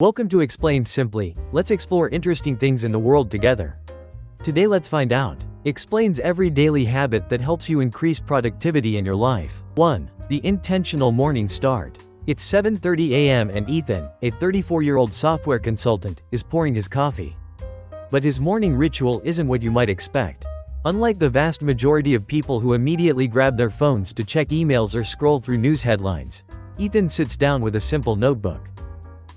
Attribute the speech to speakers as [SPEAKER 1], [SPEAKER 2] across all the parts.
[SPEAKER 1] Welcome to Explained Simply. Let's explore interesting things in the world together. Today let's find out. Explains every daily habit that helps you increase productivity in your life. 1. The intentional morning start. It's 7:30 a.m. and Ethan, a 34-year-old software consultant, is pouring his coffee. But his morning ritual isn't what you might expect. Unlike the vast majority of people who immediately grab their phones to check emails or scroll through news headlines, Ethan sits down with a simple notebook.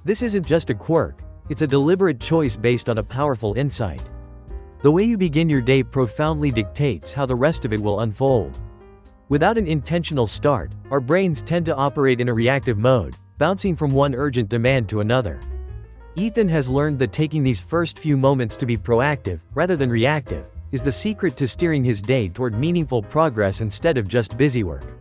[SPEAKER 1] This isn't just a quirk, it's a deliberate choice based on a powerful insight. The way you begin your day profoundly dictates how the rest of it will unfold. Without an intentional start, our brains tend to operate in a reactive mode, bouncing from one urgent demand to another. Ethan has learned that taking these first few moments to be proactive, rather than reactive, is the secret to steering his day toward meaningful progress instead of just busy work.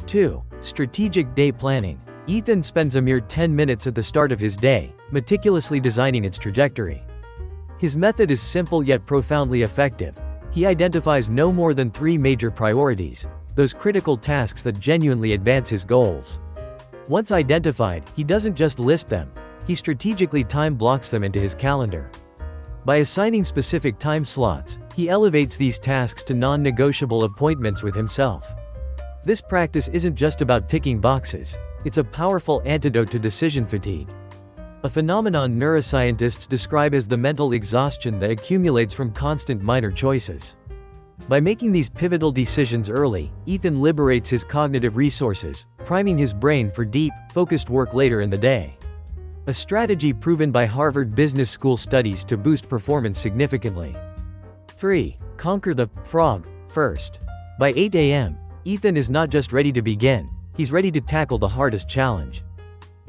[SPEAKER 1] 2. Strategic day planning. Ethan spends a mere 10 minutes at the start of his day, meticulously designing its trajectory. His method is simple yet profoundly effective. He identifies no more than 3 major priorities, those critical tasks that genuinely advance his goals. Once identified, he doesn't just list them, he strategically time blocks them into his calendar. By assigning specific time slots, he elevates these tasks to non-negotiable appointments with himself. This practice isn't just about ticking boxes. It's a powerful antidote to decision fatigue, a phenomenon neuroscientists describe as the mental exhaustion that accumulates from constant minor choices. By making these pivotal decisions early, Ethan liberates his cognitive resources, priming his brain for deep, focused work later in the day. A strategy proven by Harvard Business School studies to boost performance significantly. 3. Conquer the frog first. By 8 a.m., Ethan is not just ready to begin, he's ready to tackle the hardest challenge.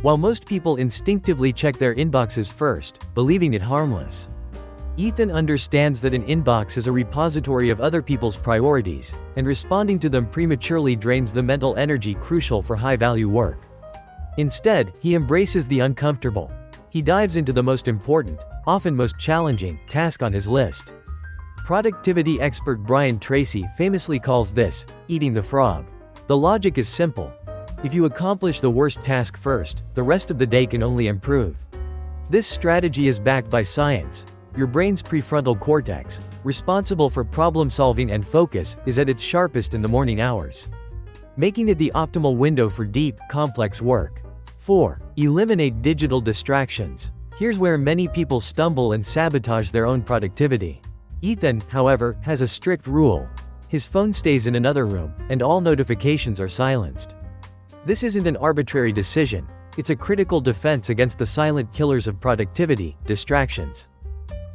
[SPEAKER 1] While most people instinctively check their inboxes first, believing it harmless, Ethan understands that an inbox is a repository of other people's priorities, and responding to them prematurely drains the mental energy crucial for high-value work. Instead, he embraces the uncomfortable. He dives into the most important, often most challenging, task on his list. Productivity expert Brian Tracy famously calls this, eating the frog. The logic is simple. If you accomplish the worst task first, the rest of the day can only improve. This strategy is backed by science. Your brain's prefrontal cortex, responsible for problem solving and focus, is at its sharpest in the morning hours, making it the optimal window for deep, complex work. 4. Eliminate digital distractions. Here's where many people stumble and sabotage their own productivity. Ethan, however, has a strict rule. His phone stays in another room, and all notifications are silenced. This isn't an arbitrary decision, it's a critical defense against the silent killers of productivity, distractions.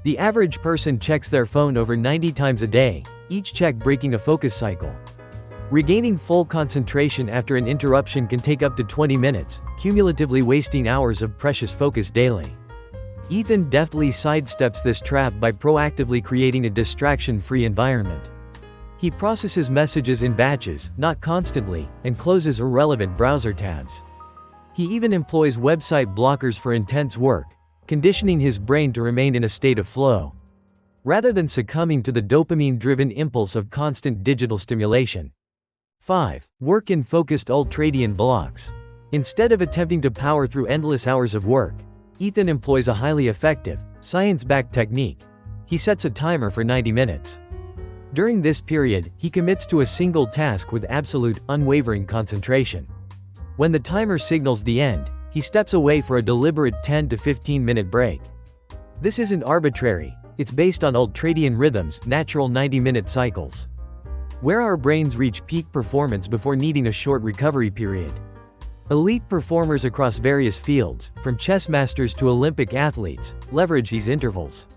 [SPEAKER 1] The average person checks their phone over 90 times a day, each check breaking a focus cycle. Regaining full concentration after an interruption can take up to 20 minutes, cumulatively wasting hours of precious focus daily. Ethan deftly sidesteps this trap by proactively creating a distraction-free environment. He processes messages in batches, not constantly, and closes irrelevant browser tabs. He even employs website blockers for intense work, conditioning his brain to remain in a state of flow, rather than succumbing to the dopamine-driven impulse of constant digital stimulation. 5. Work in focused Ultradian blocks. Instead of attempting to power through endless hours of work, Ethan employs a highly effective, science-backed technique. He sets a timer for 90 minutes. During this period, he commits to a single task with absolute, unwavering concentration. When the timer signals the end, he steps away for a deliberate 10 to 15-minute break. This isn't arbitrary, it's based on Ultradian rhythms, natural 90-minute cycles, where our brains reach peak performance before needing a short recovery period. Elite performers across various fields, from chess masters to Olympic athletes, leverage these intervals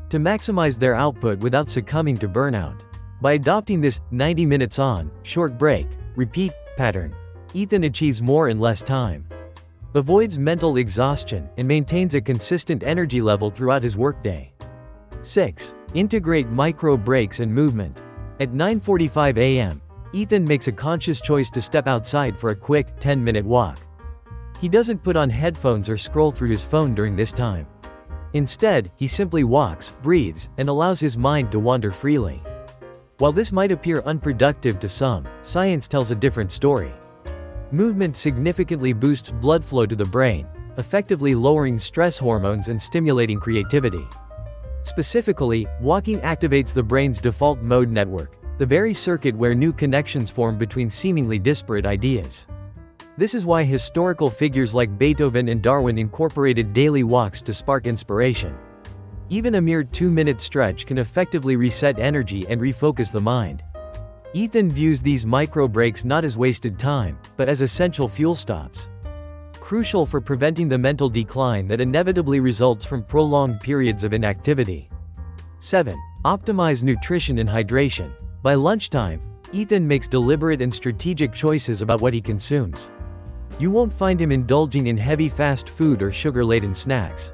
[SPEAKER 1] to maximize their output without succumbing to burnout. By adopting this 90 minutes on, short break, repeat pattern, Ethan achieves more in less time, avoids mental exhaustion, and maintains a consistent energy level throughout his workday. 6. Integrate micro breaks and movement. At 9:45 a.m., Ethan makes a conscious choice to step outside for a quick, 10-minute walk. He doesn't put on headphones or scroll through his phone during this time. Instead, he simply walks, breathes, and allows his mind to wander freely. While this might appear unproductive to some, science tells a different story. Movement significantly boosts blood flow to the brain, effectively lowering stress hormones and stimulating creativity. Specifically, walking activates the brain's default mode network, the very circuit where new connections form between seemingly disparate ideas. This is why historical figures like Beethoven and Darwin incorporated daily walks to spark inspiration. Even a mere 2-minute stretch can effectively reset energy and refocus the mind. Ethan views these micro breaks not as wasted time, but as essential fuel stops, crucial for preventing the mental decline that inevitably results from prolonged periods of inactivity. 7. Optimize nutrition and hydration. By lunchtime, Ethan makes deliberate and strategic choices about what he consumes. You won't find him indulging in heavy fast food or sugar-laden snacks.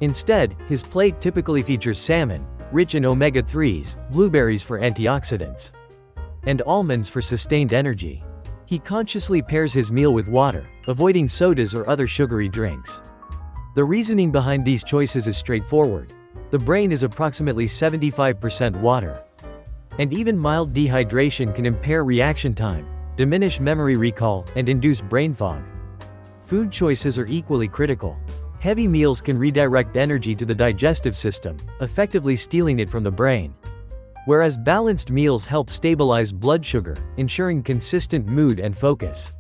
[SPEAKER 1] Instead, his plate typically features salmon, rich in omega-3s, blueberries for antioxidants, and almonds for sustained energy. He consciously pairs his meal with water, avoiding sodas or other sugary drinks. The reasoning behind these choices is straightforward. The brain is approximately 75% water, and even mild dehydration can impair reaction time, diminish memory recall, and induce brain fog. Food choices are equally critical. Heavy meals can redirect energy to the digestive system, effectively stealing it from the brain, whereas balanced meals help stabilize blood sugar, ensuring consistent mood and focus.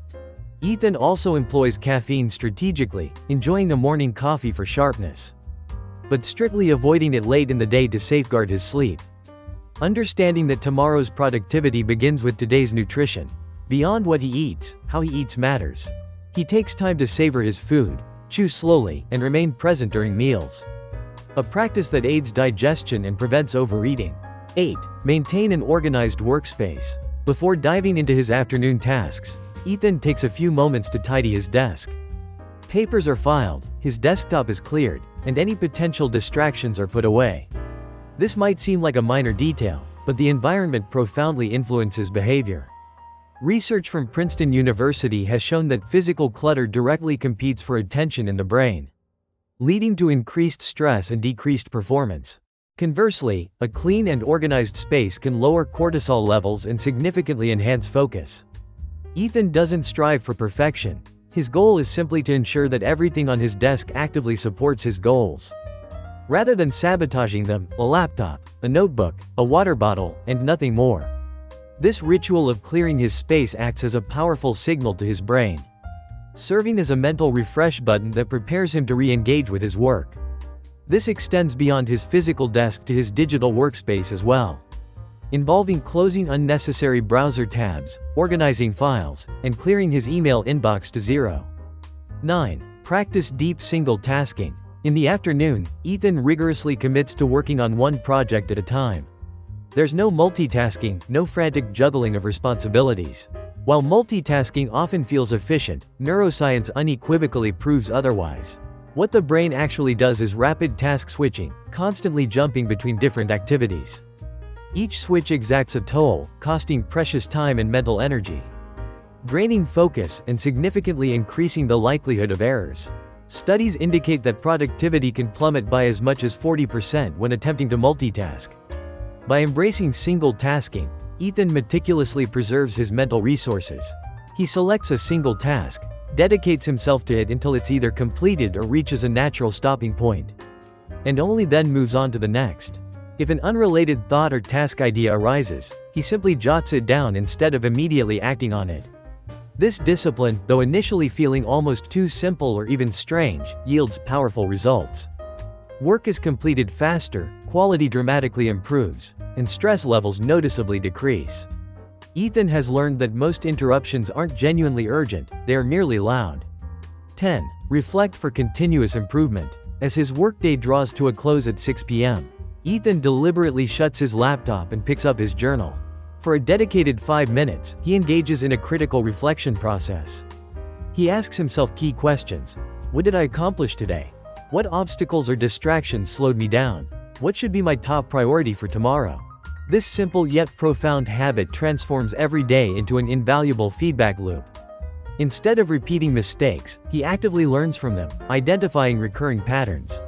[SPEAKER 1] Ethan also employs caffeine strategically, enjoying a morning coffee for sharpness, but strictly avoiding it late in the day to safeguard his sleep. Understanding that tomorrow's productivity begins with today's nutrition. Beyond what he eats, how he eats matters. He takes time to savor his food, chew slowly, and remain present during meals, a practice that aids digestion and prevents overeating. 8. Maintain an organized workspace. Before diving into his afternoon tasks, Ethan takes a few moments to tidy his desk. Papers are filed, his desktop is cleared, and any potential distractions are put away. This might seem like a minor detail, but the environment profoundly influences behavior. Research from Princeton University has shown that physical clutter directly competes for attention in the brain, leading to increased stress and decreased performance. Conversely, a clean and organized space can lower cortisol levels and significantly enhance focus. Ethan doesn't strive for perfection. His goal is simply to ensure that everything on his desk actively supports his goals. Rather than sabotaging them, a laptop, a notebook, a water bottle, and nothing more. This ritual of clearing his space acts as a powerful signal to his brain, serving as a mental refresh button that prepares him to re-engage with his work. This extends beyond his physical desk to his digital workspace as well, involving closing unnecessary browser tabs, organizing files, and clearing his email inbox to zero. 9. Practice deep single tasking. In the afternoon, Ethan rigorously commits to working on one project at a time. There's no multitasking, no frantic juggling of responsibilities. While multitasking often feels efficient, neuroscience unequivocally proves otherwise. What the brain actually does is rapid task switching, constantly jumping between different activities. Each switch exacts a toll, costing precious time and mental energy, draining focus and significantly increasing the likelihood of errors. Studies indicate that productivity can plummet by as much as 40% when attempting to multitask. By embracing single tasking, Ethan meticulously preserves his mental resources. He selects a single task, dedicates himself to it until it's either completed or reaches a natural stopping point, and only then moves on to the next. If an unrelated thought or task idea arises, he simply jots it down instead of immediately acting on it. This discipline, though initially feeling almost too simple or even strange, yields powerful results. Work is completed faster, quality dramatically improves, and stress levels noticeably decrease. Ethan has learned that most interruptions aren't genuinely urgent, they are merely loud. 10. Reflect for continuous improvement. As his workday draws to a close at 6 p.m., Ethan deliberately shuts his laptop and picks up his journal. For a dedicated 5 minutes, he engages in a critical reflection process. He asks himself key questions. What did I accomplish today? What obstacles or distractions slowed me down? What should be my top priority for tomorrow? This simple yet profound habit transforms every day into an invaluable feedback loop. Instead of repeating mistakes, he actively learns from them, identifying recurring patterns.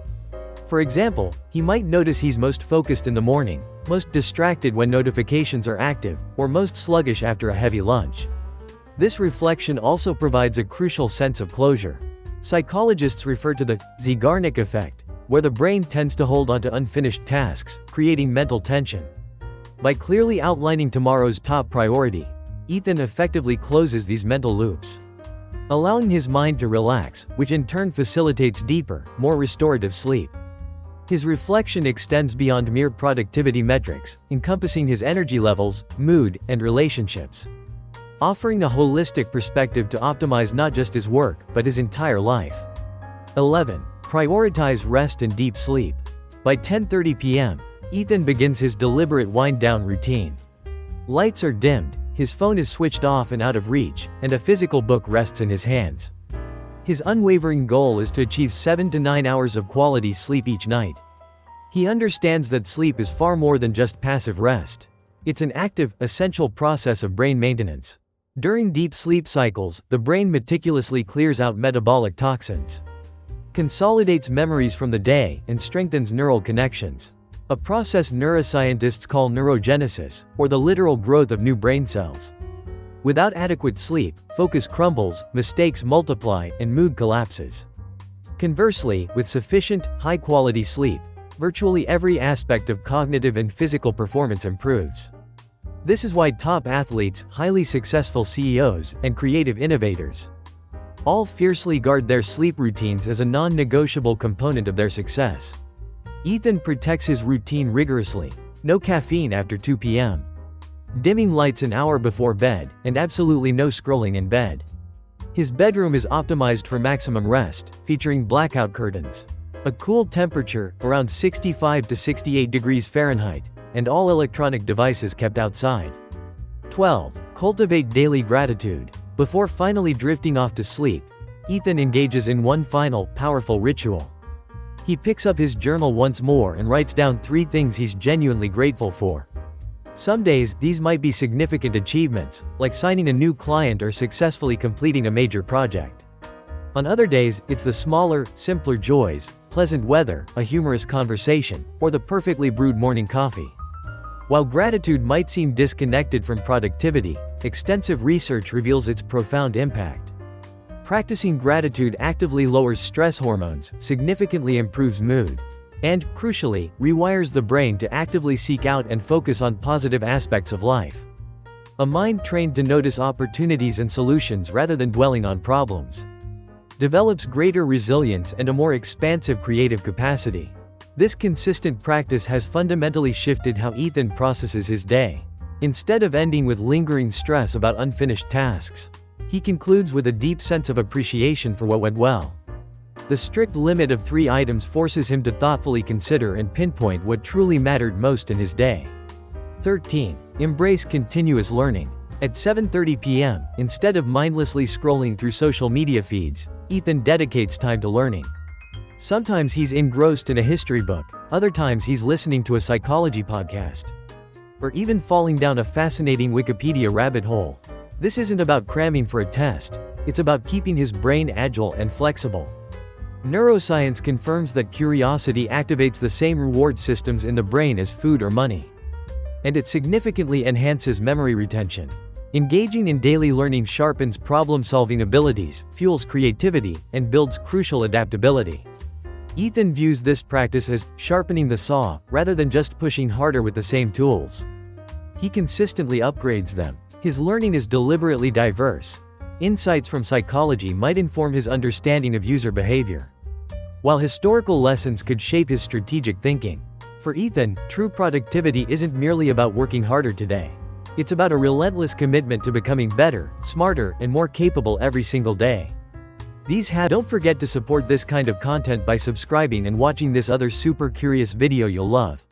[SPEAKER 1] For example, he might notice he's most focused in the morning, most distracted when notifications are active, or most sluggish after a heavy lunch. This reflection also provides a crucial sense of closure. Psychologists refer to the Zeigarnik effect, where the brain tends to hold onto unfinished tasks, creating mental tension. By clearly outlining tomorrow's top priority, Ethan effectively closes these mental loops, allowing his mind to relax, which in turn facilitates deeper, more restorative sleep. His reflection extends beyond mere productivity metrics, encompassing his energy levels, mood, and relationships, offering a holistic perspective to optimize not just his work, but his entire life. 11. Prioritize rest and deep sleep. By 10:30 p.m., Ethan begins his deliberate wind-down routine. Lights are dimmed, his phone is switched off and out of reach, and a physical book rests in his hands. His unwavering goal is to achieve 7 to 9 hours of quality sleep each night. He understands that sleep is far more than just passive rest. It's an active, essential process of brain maintenance. During deep sleep cycles, the brain meticulously clears out metabolic toxins, consolidates memories from the day, and strengthens neural connections, a process neuroscientists call neurogenesis, or the literal growth of new brain cells. Without adequate sleep, focus crumbles, mistakes multiply, and mood collapses. Conversely, with sufficient, high-quality sleep, virtually every aspect of cognitive and physical performance improves. This is why top athletes, highly successful CEOs, and creative innovators all fiercely guard their sleep routines as a non-negotiable component of their success. Ethan protects his routine rigorously: no caffeine after 2 p.m., dimming lights an hour before bed, and absolutely no scrolling in bed. His bedroom is optimized for maximum rest, featuring blackout curtains, a cool temperature, around 65 to 68 degrees Fahrenheit, and all electronic devices kept outside. 12. Cultivate daily gratitude. Before finally drifting off to sleep, Ethan engages in one final, powerful ritual. He picks up his journal once more and writes down 3 things he's genuinely grateful for. Some days, these might be significant achievements, like signing a new client or successfully completing a major project. On other days, it's the smaller, simpler joys: pleasant weather, a humorous conversation, or the perfectly brewed morning coffee. While gratitude might seem disconnected from productivity, extensive research reveals its profound impact. Practicing gratitude actively lowers stress hormones, significantly improves mood, and, crucially, rewires the brain to actively seek out and focus on positive aspects of life. A mind trained to notice opportunities and solutions rather than dwelling on problems develops greater resilience and a more expansive creative capacity. This consistent practice has fundamentally shifted how Ethan processes his day. Instead of ending with lingering stress about unfinished tasks, he concludes with a deep sense of appreciation for what went well. The strict limit of 3 items forces him to thoughtfully consider and pinpoint what truly mattered most in his day. 13. Embrace continuous learning. At 7:30 p.m., instead of mindlessly scrolling through social media feeds, Ethan dedicates time to learning. Sometimes he's engrossed in a history book, other times he's listening to a psychology podcast, or even falling down a fascinating Wikipedia rabbit hole. This isn't about cramming for a test, it's about keeping his brain agile and flexible. Neuroscience confirms that curiosity activates the same reward systems in the brain as food or money, and it significantly enhances memory retention. Engaging in daily learning sharpens problem-solving abilities, fuels creativity, and builds crucial adaptability. Ethan views this practice as sharpening the saw, rather than just pushing harder with the same tools. He consistently upgrades them. His learning is deliberately diverse. Insights from psychology might inform his understanding of user behavior, while historical lessons could shape his strategic thinking. For Ethan, true productivity isn't merely about working harder today. It's about a relentless commitment to becoming better, smarter, and more capable every single day. Don't forget to support this kind of content by subscribing and watching this other super curious video you'll love.